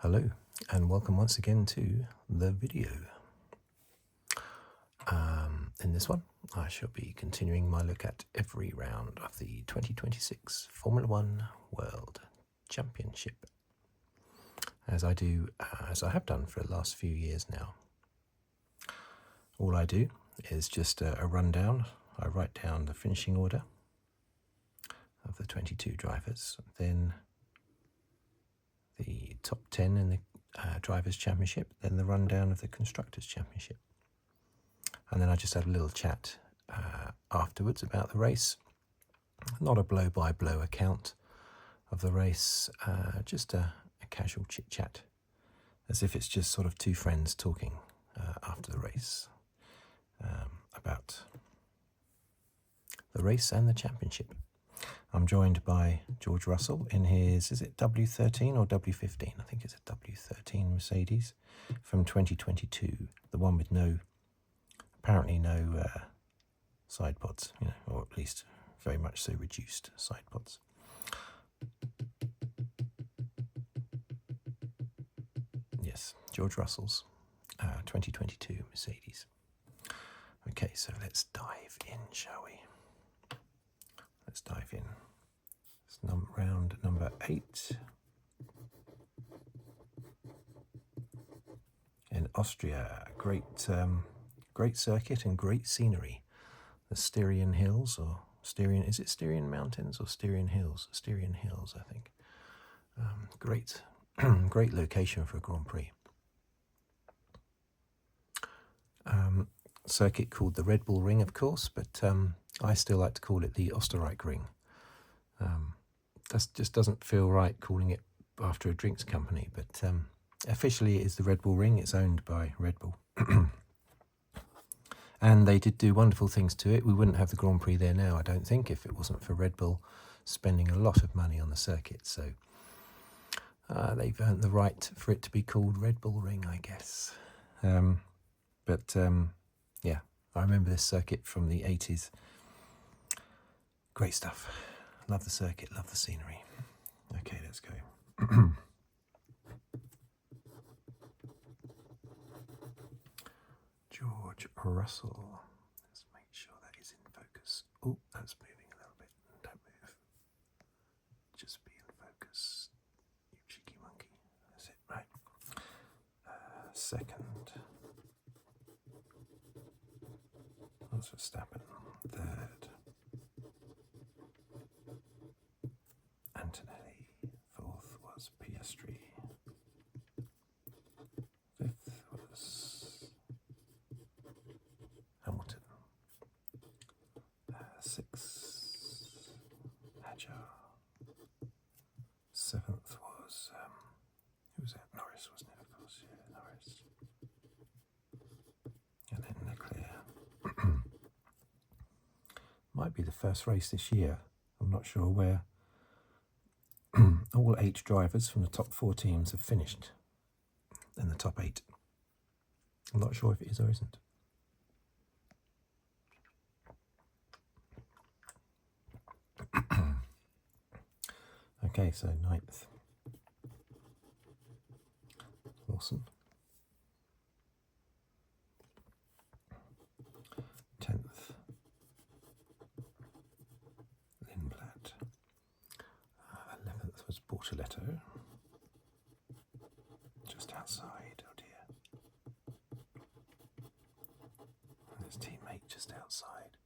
Hello and welcome once again to the video. In this one I shall be continuing my look at every round of the 2026 Formula One World Championship, as I have done for the last few years now. All I do is just a rundown. I write down the finishing order of the 22 drivers, then the top 10 in the Drivers' Championship, then the rundown of the Constructors' Championship. And then I just had a little chat afterwards about the race. Not a blow-by-blow account of the race, just a casual chit-chat, as if it's just sort of two friends talking after the race about the race and the championship. I'm joined by George Russell in his, is it W13 or W15? I think it's a W13 Mercedes from 2022, the one with apparently no side pods, or at least very much so reduced side pods. Yes, George Russell's 2022 Mercedes. Okay, so let's dive in, shall we? Let's dive in. It's round number 8 in Austria. Great circuit and great scenery. The Styrian Hills, or Styrian, is it Styrian Mountains or Styrian Hills? Styrian Hills, I think. Great, great location for a Grand Prix. Circuit called the Red Bull Ring, of course, but I still like to call it the Österreich Ring. That just doesn't feel right calling it after a drinks company, but officially it is the Red Bull Ring. It's owned by Red Bull. And they did do wonderful things to it. We wouldn't have the Grand Prix there now, I don't think, if it wasn't for Red Bull spending a lot of money on the circuit. So they've earned the right for it to be called Red Bull Ring, I guess. Yeah, I remember this circuit from the 80s. Great stuff. Love the circuit, love the scenery. Okay, let's go. George Russell. Let's make sure that is in focus. Oh, that's moving a little bit. Don't move. Just be in focus. You cheeky monkey. That's it, right. Second. Was Verstappen. Third. Antonelli. Fourth was Piastri. Fifth was Hamilton. Sixth, Hadjar. Seventh was, who was that? Norris, wasn't it? Of course, yeah, Norris. And then Leclerc. Might be the first race this year. I'm not sure where all 8 drivers from the top 4 teams have finished in the top 8. I'm not sure if it is or isn't. Okay, so 9th, Lawson. 10th, Lindblad. 11th was Bortoleto, just outside. Oh dear. And his teammate just outside.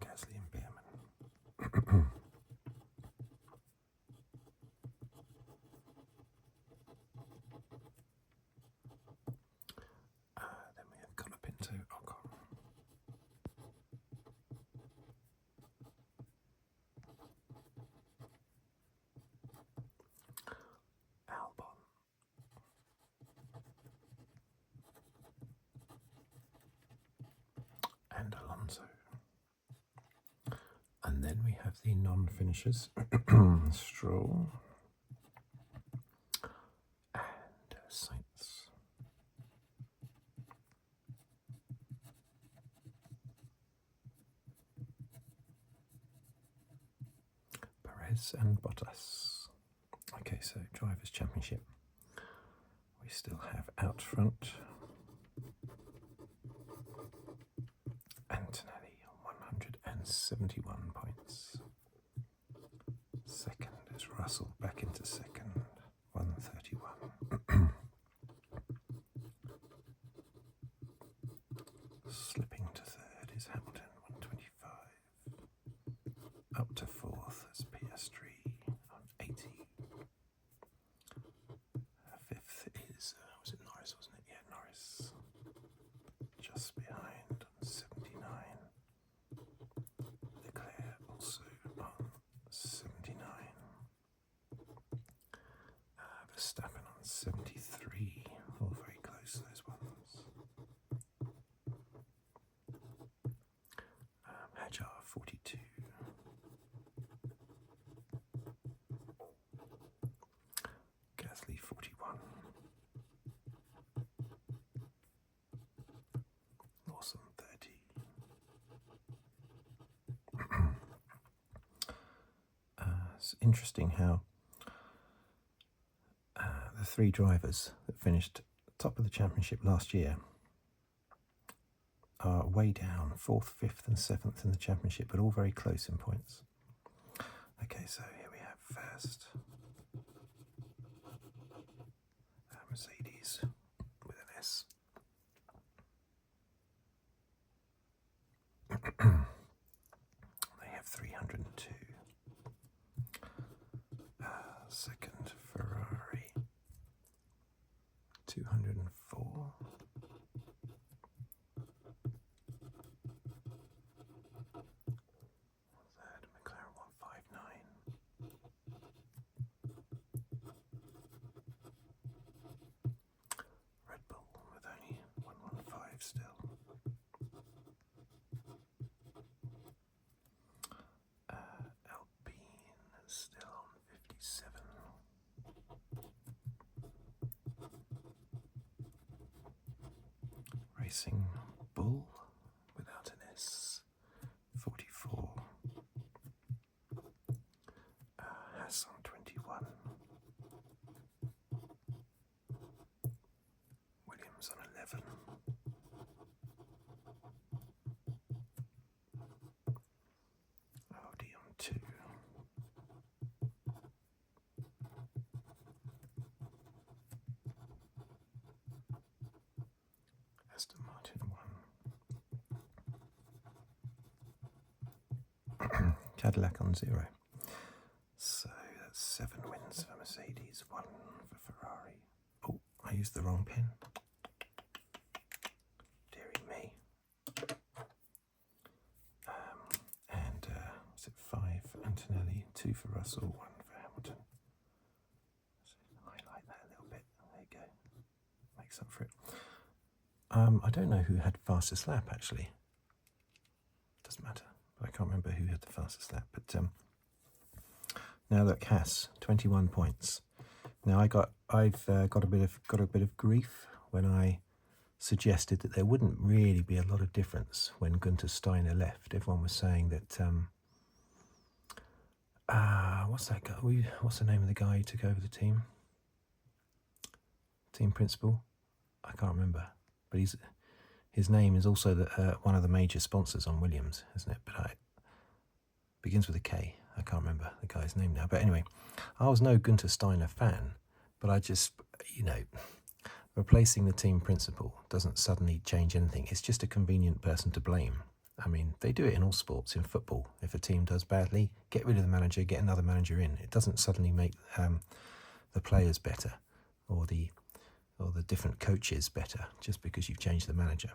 Gasly and Bearman. Then we have Colapinto, Ocon. Albon. And Alonso. And then we have the non-finishers. Stroll. And Sainz. Perez and Bottas. Okay, so Drivers' Championship. We still have out front Antonelli on 171 points. Second is Russell back into second, 131. Slipping to third is Hamilton, 125. Up to fourth is Piastri on 80. Fifth is, was it Norris, wasn't it? Yeah, Norris. Just behind on 79. Leclerc also on 79. Verstappen on 73. All very close, those ones. Hadjar 42. Gasly 41. Lawson 30. It's interesting how the three drivers that finished top of the championship last year are way down, 4th, 5th and 7th in the championship, but all very close in points. Okay, so here we have first Mercedes with an S. They have 302. Second, Ferrari, 204. Third, McLaren 159. Red Bull with only 115 still. Alpine still on 57. Racing Bull without an S, 44. Haas on 21. Williams on 11. Audi on 2. Aston Martin 1. Cadillac on 0. So that's 7 wins for Mercedes, 1 for Ferrari. Oh, I used the wrong pen. Dearie me. And was it 5 for Antonelli, 2 for Russell, 1 for Hamilton. So highlight that a little bit. There you go. Makes up for it. I don't know who had fastest lap actually. Doesn't matter. But I can't remember who had the fastest lap. But now look, Haas, 21 points. Now I've got a bit of grief when I suggested that there wouldn't really be a lot of difference when Günther Steiner left. Everyone was saying that what's that guy? What's the name of the guy who took over the team? Team principal? I can't remember. But his name is also one of the major sponsors on Williams, isn't it? But it begins with a K. I can't remember the guy's name now. But anyway, I was no Günther Steiner fan, but I just, replacing the team principal doesn't suddenly change anything. It's just a convenient person to blame. I mean, they do it in all sports. In football, if a team does badly, get rid of the manager, get another manager in. It doesn't suddenly make the players better or the different coaches better just because you've changed the manager.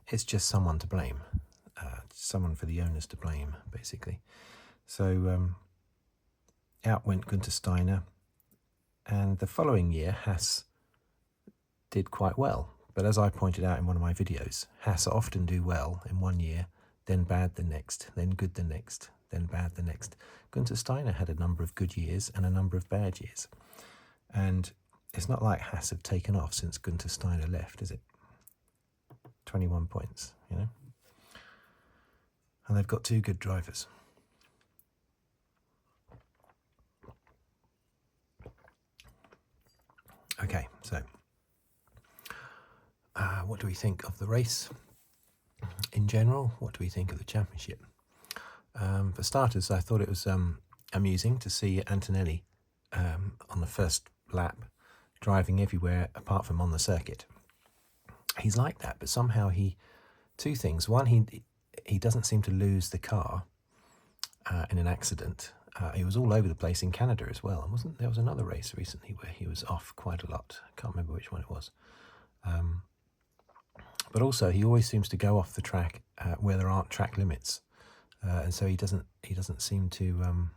It's just someone to blame, someone for the owners to blame, basically. So out went Günther Steiner, and the following year Haas did quite well. But as I pointed out in one of my videos, Haas often do well in one year, then bad the next, then good the next, then bad the next. Günther Steiner had a number of good years and a number of bad years. And it's not like Haas have taken off since Günther Steiner left, is it? 21 points, And they've got 2 good drivers. Okay, so what do we think of the race in general? What do we think of the championship? For starters, I thought it was amusing to see Antonelli on the first lap driving everywhere apart from on the circuit. He's like that, but somehow two things. One, he doesn't seem to lose the car in an accident. He was all over the place in Canada as well. And there was another race recently where he was off quite a lot. I can't remember which one it was. But also, he always seems to go off the track where there aren't track limits, and so he doesn't seem to.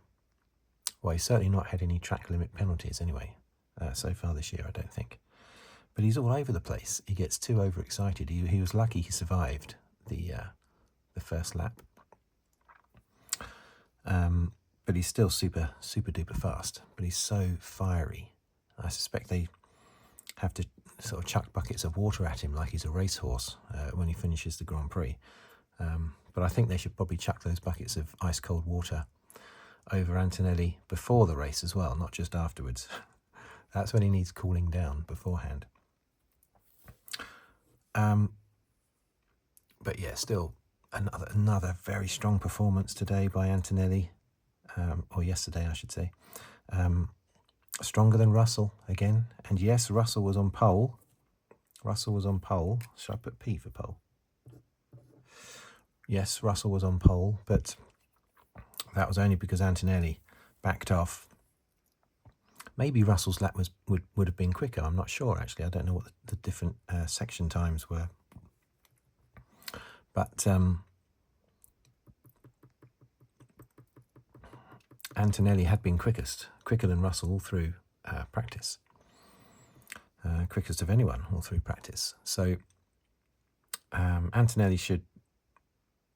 Well, he's certainly not had any track limit penalties anyway so far this year, I don't think. But he's all over the place. He gets too overexcited. He was lucky he survived the first lap. But he's still super duper fast. But he's so fiery. I suspect they have to sort of chuck buckets of water at him like he's a racehorse when he finishes the Grand Prix. But I think they should probably chuck those buckets of ice cold water over Antonelli before the race as well, not just afterwards. That's when he needs cooling down beforehand. But yeah, still another very strong performance today by Antonelli, or yesterday I should say. Stronger than Russell again, and yes, Russell was on pole. Should I put P for pole? Yes, Russell was on pole, but that was only because Antonelli backed off. Maybe Russell's lap would have been quicker. I'm not sure, actually. I don't know what the different section times were. But Antonelli had been quicker than Russell all through practice. Quickest of anyone all through practice. So Antonelli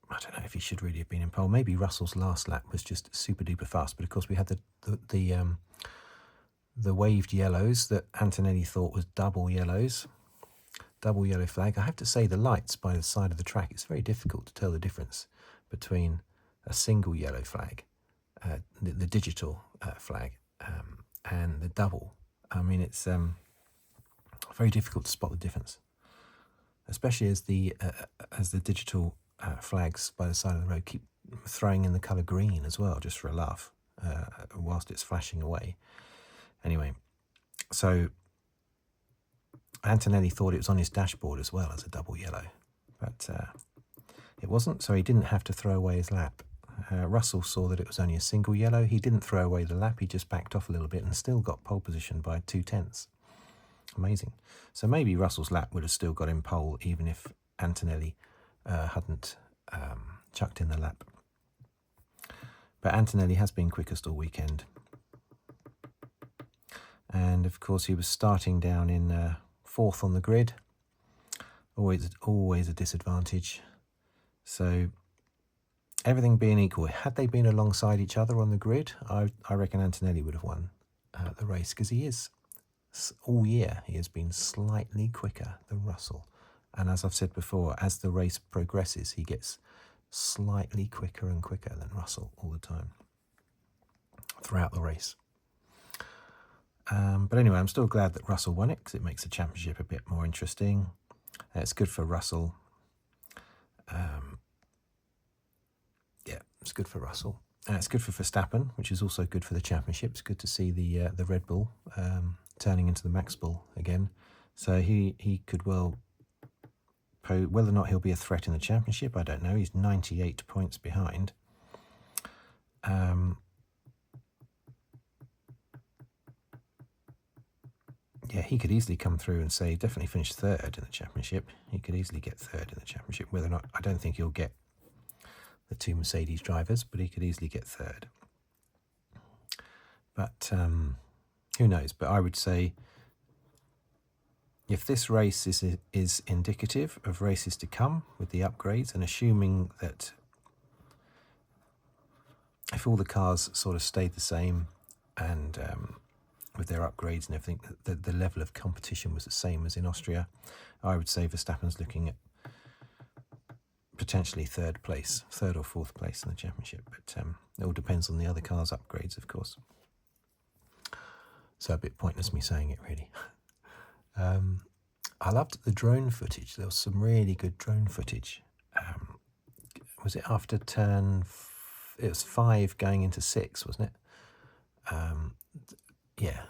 I don't know if he should really have been in pole. Maybe Russell's last lap was just super duper fast, but of course we had the waved yellows that Antonelli thought was double yellow flag. I have to say the lights by the side of the track, it's very difficult to tell the difference between a single yellow flag, the digital flag, and the double. I mean, it's very difficult to spot the difference, especially as the digital flags by the side of the road keep throwing in the colour green as well, just for a laugh, whilst it's flashing away. Anyway, so Antonelli thought it was on his dashboard as well as a double yellow, but it wasn't, so he didn't have to throw away his lap. Russell saw that it was only a single yellow. He didn't throw away the lap, he just backed off a little bit and still got pole position by 0.2. Amazing. So maybe Russell's lap would have still got him pole even if Antonelli hadn't chucked in the lap. But Antonelli has been quickest all weekend. And of course he was starting down in fourth on the grid. Always a disadvantage. So everything being equal, had they been alongside each other on the grid, I reckon Antonelli would have won the race, because he is, all year, he has been slightly quicker than Russell. And as I've said before, as the race progresses, he gets slightly quicker and quicker than Russell all the time throughout the race. But anyway, I'm still glad that Russell won it, because it makes the championship a bit more interesting. It's good for Russell. Yeah, it's good for Russell. It's good for Verstappen, which is also good for the championship. It's good to see the Red Bull turning into the Max Bull again. So he could well, whether or not he'll be a threat in the championship, I don't know. He's 98 points behind. Yeah, he could easily come through and say definitely finish third in the championship. He could easily get third in the championship. Whether or not, I don't think he'll get the two Mercedes drivers, but he could easily get third. But who knows? But I would say if this race is indicative of races to come with the upgrades, and assuming that if all the cars sort of stayed the same and with their upgrades and everything, the level of competition was the same as in Austria, I would say Verstappen's looking at potentially third or fourth place in the championship. But it all depends on the other cars' upgrades, of course. So a bit pointless me saying it, really. I loved the drone footage. There was some really good drone footage. Was it after it was 5 going into 6, wasn't it? Yeah,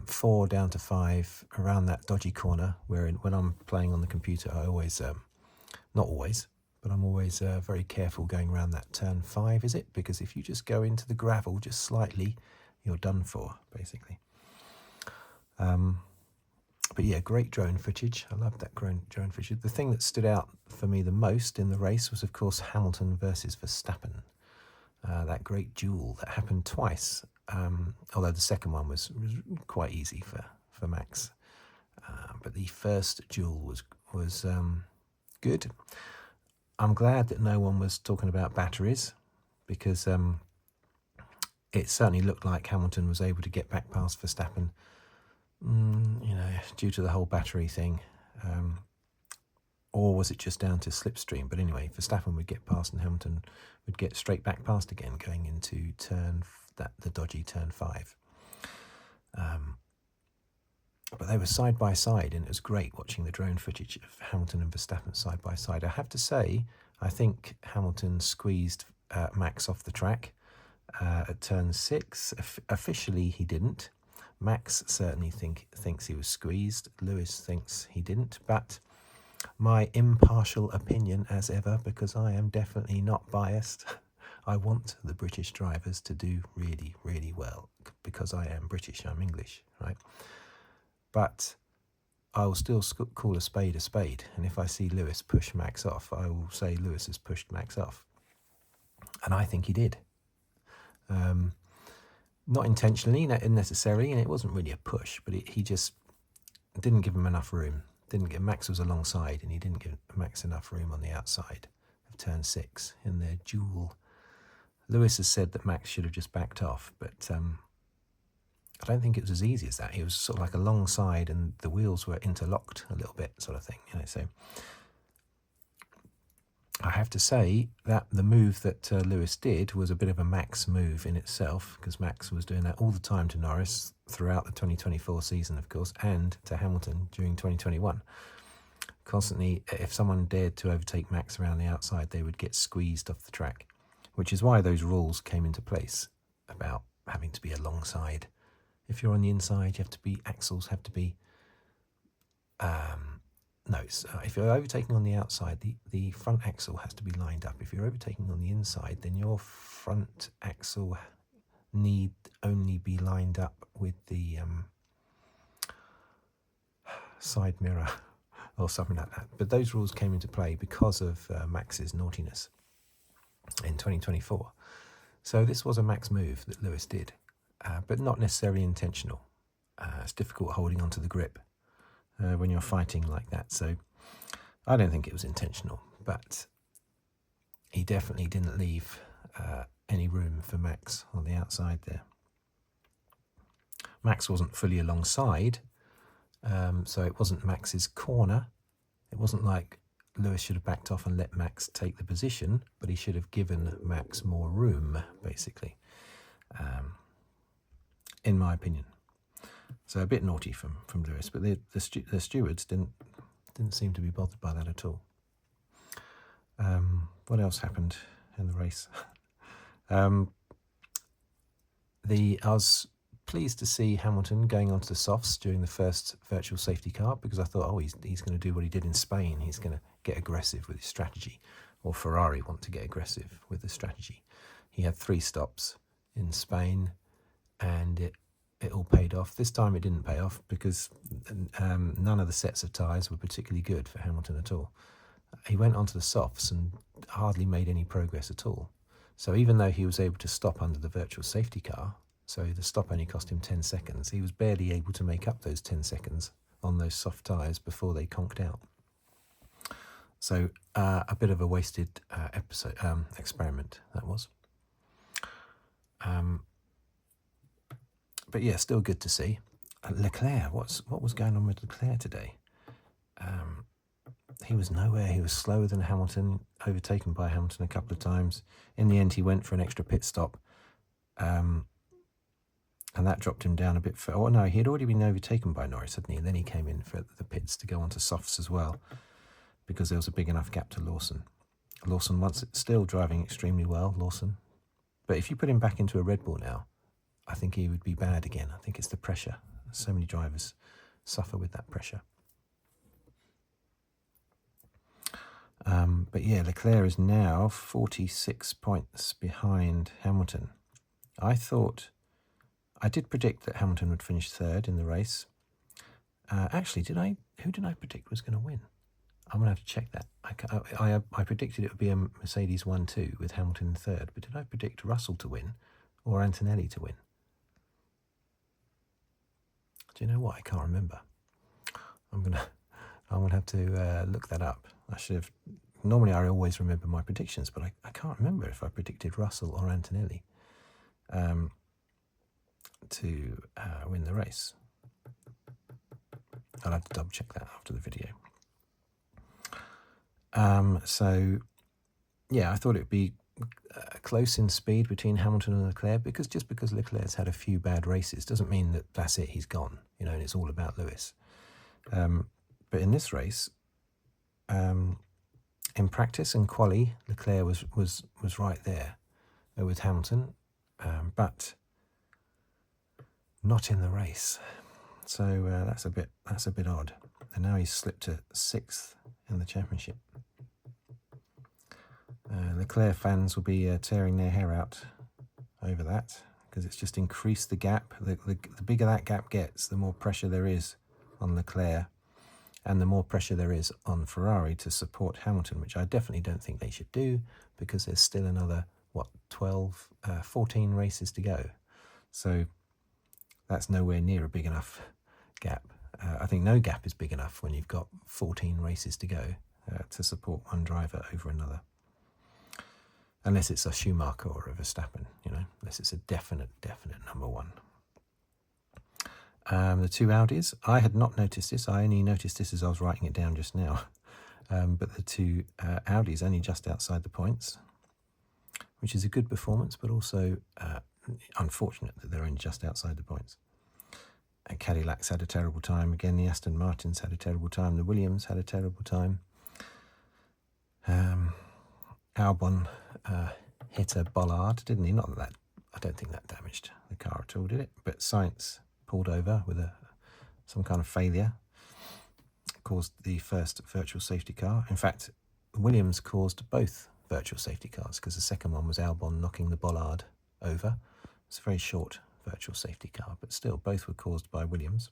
4 down to 5, around that dodgy corner where when I'm playing on the computer, I always, not always, but I'm always very careful going around that turn 5, is it? Because if you just go into the gravel just slightly, you're done for, basically. But yeah, great drone footage. I loved that drone footage. The thing that stood out for me the most in the race was, of course, Hamilton versus Verstappen. That great duel that happened twice, although the second one was quite easy for Max. But the first duel was good. I'm glad that no one was talking about batteries, because it certainly looked like Hamilton was able to get back past Verstappen, due to the whole battery thing. Or was it just down to slipstream? But anyway, Verstappen would get past and Hamilton would get straight back past again, going into the dodgy turn 5. But they were side by side, and it was great watching the drone footage of Hamilton and Verstappen side by side. I have to say, I think Hamilton squeezed Max off the track at turn 6. Officially, he didn't. Max certainly thinks he was squeezed. Lewis thinks he didn't. But my impartial opinion, as ever, because I am definitely not biased, I want the British drivers to do really, really well, because I am British, I'm English, right? But I will still call a spade, and if I see Lewis push Max off, I will say Lewis has pushed Max off. And I think he did. Not intentionally, necessarily, and it wasn't really a push, but he just didn't give him enough room. Max was alongside, and he didn't give Max enough room on the outside of turn 6 in their duel. Lewis has said that Max should have just backed off, but I don't think it was as easy as that. He was sort of like alongside, and the wheels were interlocked a little bit, sort of thing, So I have to say that the move that Lewis did was a bit of a Max move in itself, because Max was doing that all the time to Norris throughout the 2024 season, of course, and to Hamilton during 2021. Constantly, if someone dared to overtake Max around the outside, they would get squeezed off the track, which is why those rules came into place about having to be alongside. If you're on the inside, axles have to be... if you're overtaking on the outside, the front axle has to be lined up. If you're overtaking on the inside, then your front axle need only be lined up with the side mirror or something like that. But those rules came into play because of Max's naughtiness in 2024. So this was a Max move that Lewis did, but not necessarily intentional. It's difficult holding onto the grip when you're fighting like that. So I don't think it was intentional, but he definitely didn't leave any room for Max on the outside there. Max wasn't fully alongside, so it wasn't Max's corner. It wasn't like Lewis should have backed off and let Max take the position, but he should have given Max more room, basically, in my opinion. So a bit naughty from Lewis, but the stewards didn't seem to be bothered by that at all. What else happened in the race? I was pleased to see Hamilton going onto the softs during the first virtual safety car, because I thought, he's going to do what he did in Spain. He's going to get aggressive with his strategy, or Ferrari want to get aggressive with the strategy. He had 3 stops in Spain, and it all paid off. This time it didn't pay off, because none of the sets of tyres were particularly good for Hamilton at all. He went onto the softs and hardly made any progress at all. So even though he was able to stop under the virtual safety car, so the stop only cost him 10 seconds, he was barely able to make up those 10 seconds on those soft tyres before they conked out. So a bit of a wasted experiment, that was. But yeah, still good to see. Leclerc, what was going on with Leclerc today? He was nowhere. He was slower than Hamilton, overtaken by Hamilton a couple of times. In the end, he went for an extra pit stop. And that dropped him down a bit. Oh, no, he had already been overtaken by Norris, hadn't he? And then he came in for the pits to go onto softs as well, because there was a big enough gap to Lawson. Lawson still driving extremely well, Lawson. But if you put him back into a Red Bull now, I think he would be bad again. I think it's the pressure. So many drivers suffer with that pressure. But yeah, Leclerc is now 46 points behind Hamilton. I did predict that Hamilton would finish third in the race. Actually, who did I predict was going to win? I'm going to have to check that. I predicted it would be a Mercedes 1-2 with Hamilton in third, but did I predict Russell to win or Antonelli to win? Do you know what? I can't remember. I'm gonna have to look that up. I should have. Normally, I always remember my predictions, but I can't remember if I predicted Russell or Antonelli to win the race. I'll have to double check that after the video. So, yeah, I thought it would be close in speed between Hamilton and Leclerc, because Leclerc's had a few bad races doesn't mean that that's it, he's gone, and it's all about Lewis. But in this race, in practice and quali, Leclerc was right there with Hamilton, but not in the race. So that's a bit odd. And now he's slipped to 6th in the championship. Leclerc fans will be tearing their hair out over that, because it's just increased the gap. The bigger that gap gets, the more pressure there is on Leclerc, and the more pressure there is on Ferrari to support Hamilton, which I definitely don't think they should do, because there's still another 14 races to go. So that's nowhere near a big enough gap. I think no gap is big enough when you've got 14 races to go to support one driver over another. Unless it's a Schumacher or a Verstappen, unless it's a definite number one. The two Audis, I had not noticed this. I only noticed this as I was writing it down just now. But the two Audis only just outside the points, which is a good performance, but also unfortunate that they're only just outside the points. And Cadillac's had a terrible time. Again, the Aston Martins had a terrible time. The Williams had a terrible time. Albon hit a bollard, didn't he? Not that, I don't think that damaged the car at all, did it? But Sainz pulled over with some kind of failure, caused the first virtual safety car. In fact, Williams caused both virtual safety cars, because the second one was Albon knocking the bollard over. It's a very short virtual safety car, but still, both were caused by Williams.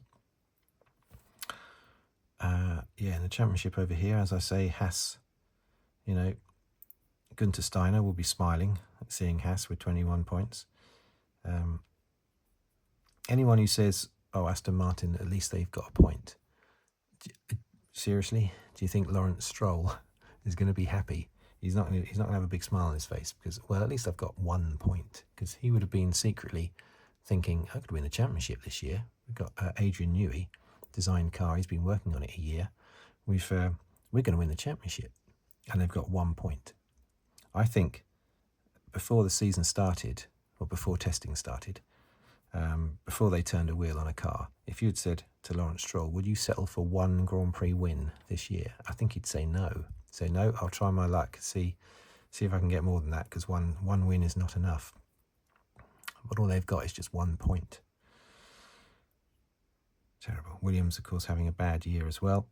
In the championship over here, as I say, Haas, Günther Steiner will be smiling at seeing Haas with 21 points. Anyone who says, oh, Aston Martin, at least they've got a point. Seriously? Do you think Lawrence Stroll is going to be happy? He's not going to have a big smile on his face because, well, at least I've got 1 point. Because he would have been secretly thinking, I could win the championship this year. We've got Adrian Newey, designed car. He's been working on it a year. We're going to win the championship. And they've got 1 point. I think before the season started, or before testing started, before they turned a wheel on a car, if you'd said to Lawrence Stroll, would you settle for 1 Grand Prix win this year? I think he'd say no. Say, no, I'll try my luck, see if I can get more than that, because one win is not enough. But all they've got is just 1 point. Terrible. Williams, of course, having a bad year as well.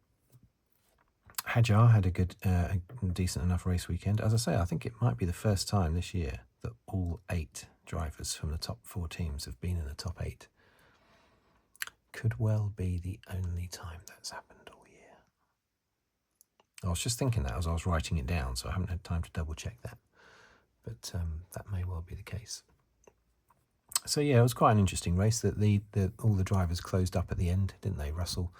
Hadjar had a decent enough race weekend. As I say, I think it might be the first time this year that all 8 drivers from the top 4 teams have been in the top 8. Could well be the only time that's happened all year. I was just thinking that as I was writing it down, so I haven't had time to double check that. But that may well be the case. So yeah, it was quite an interesting race. That all the drivers closed up at the end, didn't they? Russell,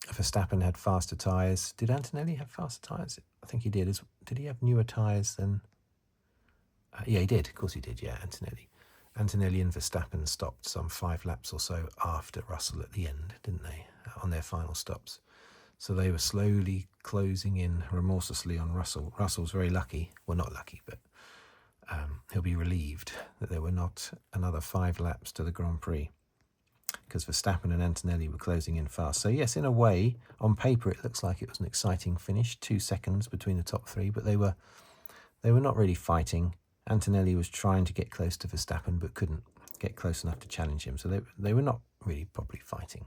Verstappen had faster tyres. Did Antonelli have faster tyres? I think he did. Did he have newer tyres than... yeah, he did. Of course he did, yeah, Antonelli. Antonelli and Verstappen stopped some 5 laps or so after Russell at the end, didn't they, on their final stops. So they were slowly closing in remorselessly on Russell. Russell's very lucky. Well, not lucky, but he'll be relieved that there were not another 5 laps to the Grand Prix, because Verstappen and Antonelli were closing in fast. So yes, in a way, on paper, it looks like it was an exciting finish, 2 seconds between the top 3, but they were not really fighting. Antonelli was trying to get close to Verstappen, but couldn't get close enough to challenge him. So they were not really properly fighting.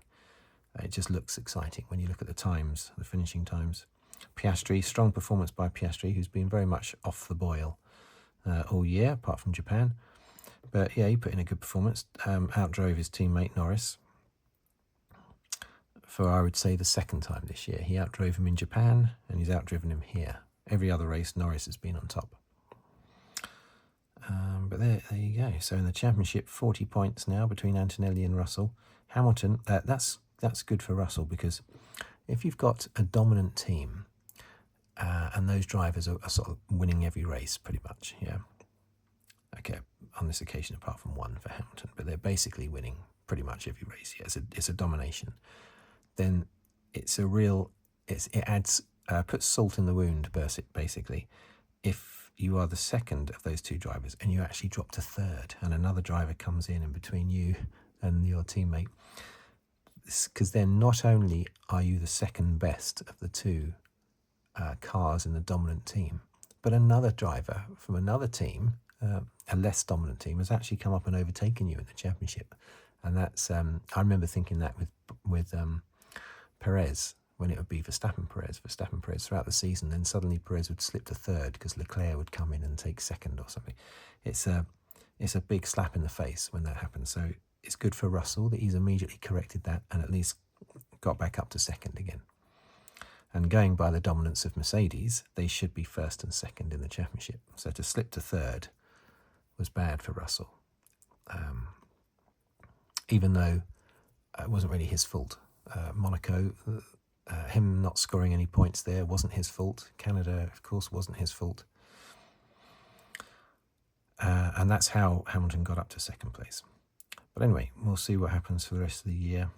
It just looks exciting when you look at the times, the finishing times. Piastri, strong performance by Piastri, who's been very much off the boil all year, apart from Japan. But yeah, he put in a good performance, outdrove his teammate Norris for, I would say, the 2nd time this year. He outdrove him in Japan, and he's outdriven him here. Every other race, Norris has been on top. But there you go. So in the championship, 40 points now between Antonelli and Russell. Hamilton, that's good for Russell, because if you've got a dominant team and those drivers are sort of winning every race pretty much, yeah. Okay, on this occasion, apart from one for Hamilton, but they're basically winning pretty much every race. Yeah, it's a domination. Then it's a real, it adds, puts salt in the wound, basically, if you are the second of those 2 drivers and you actually drop to 3rd and another driver comes in between you and your teammate. Because then not only are you the 2nd best of the 2 cars in the dominant team, but another driver from another team, a less dominant team, has actually come up and overtaken you in the championship. And that's, I remember thinking that with Perez, when it would be Verstappen Perez throughout the season. Then suddenly Perez would slip to 3rd because Leclerc would come in and take 2nd or something. It's a big slap in the face when that happens. So it's good for Russell that he's immediately corrected that and at least got back up to 2nd again. And going by the dominance of Mercedes, they should be 1st and 2nd in the championship. So to slip to 3rd was bad for Russell, even though it wasn't really his fault. Monaco, him not scoring any points there wasn't his fault. Canada, of course, wasn't his fault. And that's how Hamilton got up to 2nd place. But anyway, we'll see what happens for the rest of the year.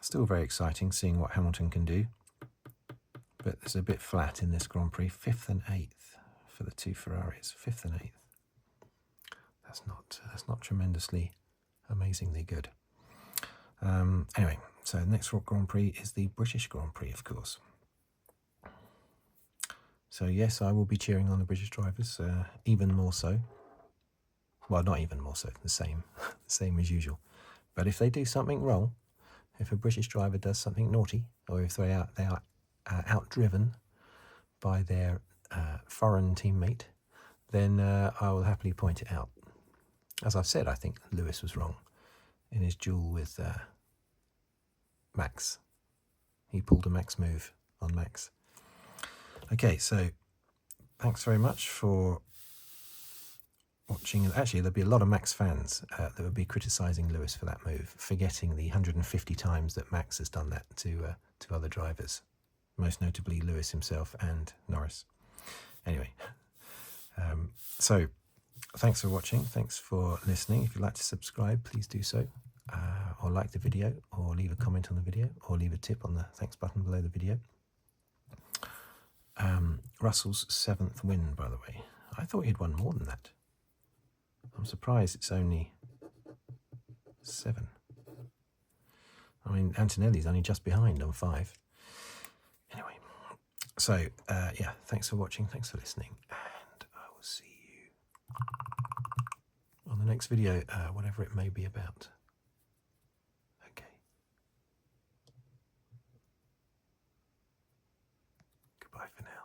Still very exciting seeing what Hamilton can do. But it's a bit flat in this Grand Prix. 5th and 8th for the 2 Ferraris. 5th and 8th. That's not tremendously, amazingly good. Anyway, so the next Grand Prix is the British Grand Prix, of course. So yes, I will be cheering on the British drivers, even more so. Well, not even more so, the same as usual. But if they do something wrong, if a British driver does something naughty, or if they are outdriven by their foreign teammate, then I will happily point it out. As I've said, I think Lewis was wrong in his duel with Max. He pulled a Max move on Max. Okay, so thanks very much for watching. Actually, there'll be a lot of Max fans that will be criticising Lewis for that move, forgetting the 150 times that Max has done that to other drivers, most notably Lewis himself and Norris. Anyway, so thanks for watching. Thanks for listening. If you'd like to subscribe, please do so, or like the video, or leave a comment on the video, or leave a tip on the thanks button below the video. Russell's 7th win, by the way. I thought he'd won more than that. I'm surprised it's only 7. I mean, Antonelli's only just behind on 5. Anyway, so yeah, thanks for watching, thanks for listening, and I will see you on the next video, whatever it may be about. Okay. Goodbye for now.